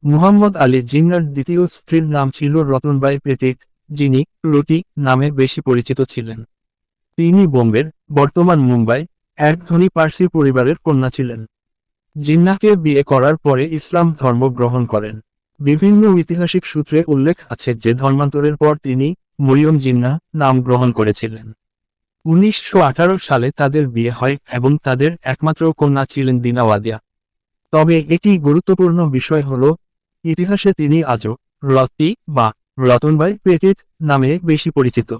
মুহাম্মদ আলী জিন্নাহর দ্বিতীয় স্ত্রীর নাম ছিল রতনবাই পেটিট, যিনি রুটি নামে বেশি পরিচিত ছিলেন। তিনি বোম্বের, বর্তমান মুম্বাই, এক ধনী পার্সি পরিবারের কন্যা ছিলেন। জিন্নাহকে বিয়ে করার পরে ইসলাম ধর্ম গ্রহণ করেন। বিভিন্ন ঐতিহাসিক সূত্রে উল্লেখ আছে যে ধর্মান্তরের পর তিনি মরিয়ম জিন্নাহ নাম গ্রহণ করেছিলেন। 1918 সালে তাদের বিয়ে হয় এবং তাদের একমাত্র কন্যা ছিলেন দিনা ওয়াদিয়া। তবে এটি গুরুত্বপূর্ণ বিষয় হল, ইতিহাসে তিনি আজও রতি বা রতনবাই পেটিট নামে বেশি পরিচিত।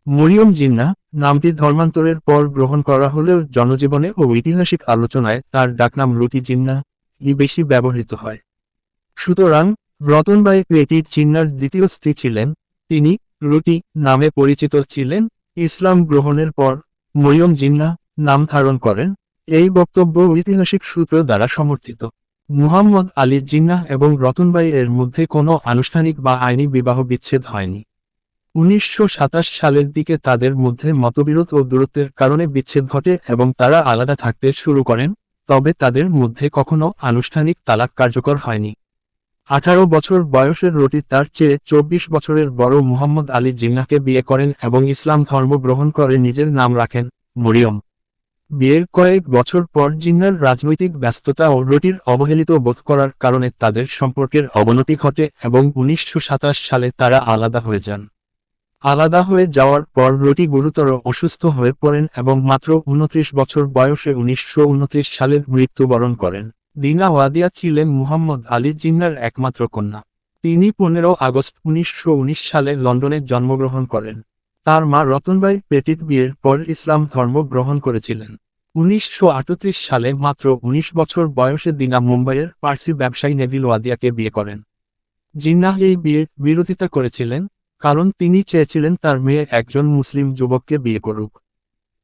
মরিয়ম জিন্নাহ নামটি ধর্মান্তরের পর গ্রহণ করা হলেও জনজীবনে ও ঐতিহাসিক আলোচনায় তার ডাকনাম রুটি জিন্নাহ বেশি ব্যবহৃত হয়। সুতরাং রতনবাই পেটিট জিন্নাহর দ্বিতীয় স্ত্রী ছিলেন। তিনি রুটি নামে পরিচিত ছিলেন। ইসলাম গ্রহণের পর মরিয়ম জিন্নাহ নাম ধারণ করেন। এই বক্তব্য ঐতিহাসিক সূত্র দ্বারা সমর্থিত। মুহাম্মদ আলী জিন্নাহ এবং রতনবাই এর মধ্যে কোনো আনুষ্ঠানিক বা আইনি বিবাহ বিচ্ছেদ হয়নি। 1927 সালের দিকে তাদের মধ্যে মতবিরোধ ও দূরত্বের কারণে বিচ্ছেদ ঘটে এবং তারা আলাদা থাকতে শুরু করেন, তবে তাদের মধ্যে কখনো আনুষ্ঠানিক তালাক কার্যকর হয়নি। 18 বছর বয়সের রুটি তার চেয়ে 24 বছরের বড় মুহাম্মদ আলী জিন্নাহকে বিয়ে করেন এবং ইসলাম ধর্ম গ্রহণ করে নিজের নাম রাখেন মরিয়ম। বিয়ের কয়েক বছর পর জিন্নাহর রাজনৈতিক ব্যস্ততা ও রুটির অবহেলিত বোধ করার কারণে তাদের সম্পর্কের অবনতি ঘটে এবং 1927 সালে তারা আলাদা হয়ে যান। আলাদা হয়ে যাওয়ার পর রুটি গুরুতর অসুস্থ হয়ে পড়েন এবং মাত্র 29 বছর বয়সে 1929 সালে মৃত্যুবরণ করেন। দিনা ওয়াদিয়া ছিলেন মুহাম্মদ আলী জিন্নাহর একমাত্র কন্যা। তিনি 15 আগস্ট 1919 সালে লন্ডনে জন্মগ্রহণ করেন। তার মা রতনবাই পেটিট বিয়ের পর ইসলাম ধর্ম গ্রহণ করেছিলেন। 1938 সালে মাত্র 19 বছর বয়সে দিনা মুম্বাইয়ের পার্সি ব্যবসায়ী নেভিল ওয়াদিয়াকে বিয়ে করেন। জিন্নাহ এই বিয়ের বিরোধিতা করেছিলেন, কারণ তিনি চেয়েছিলেন তার মেয়ে একজন মুসলিম যুবককে বিয়ে করুক।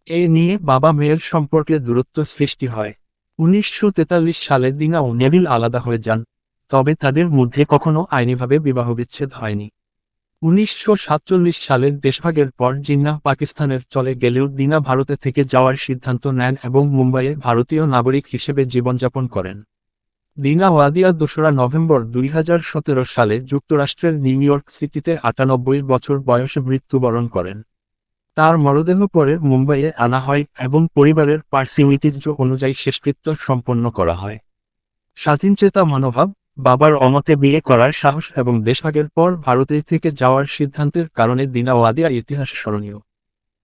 এ নিয়ে বাবা মেয়ের সম্পর্কে দূরত্ব সৃষ্টি হয়। 1943 সালে দিনা ও নেভিল আলাদা হয়ে যান, তবে তাদের মধ্যে কখনো আইনিভাবে বিবাহবিচ্ছেদ হয়নি। 1947 সালের দেশভাগের পর জিন্নাহ পাকিস্তানের চলে গেলেও দিনা ভারতে থেকে যাওয়ার সিদ্ধান্ত নেন এবং মুম্বাইয়ে ভারতীয় নাগরিক হিসেবে জীবনযাপন করেন। দিনা ওয়াদিয়া 2 নভেম্বর 2017 সালে যুক্তরাষ্ট্রের নিউ ইয়র্ক সিটিতে 98 বছর বয়সে মৃত্যুবরণ করেন। তার মরদেহ পরে মুম্বাইয়ে আনা হয় এবং পরিবারের পার্সি ঐতিহ্য অনুযায়ী শেষকৃত্য সম্পন্ন করা হয়। স্বাধীনচেতা মনোভাব, বাবার অমতে বিয়ে করার সাহস এবং দেশভাগের পর ভারতে থেকে যাওয়ার সিদ্ধান্তের কারণে দিনা ওয়াদিয়া ইতিহাসে স্মরণীয়।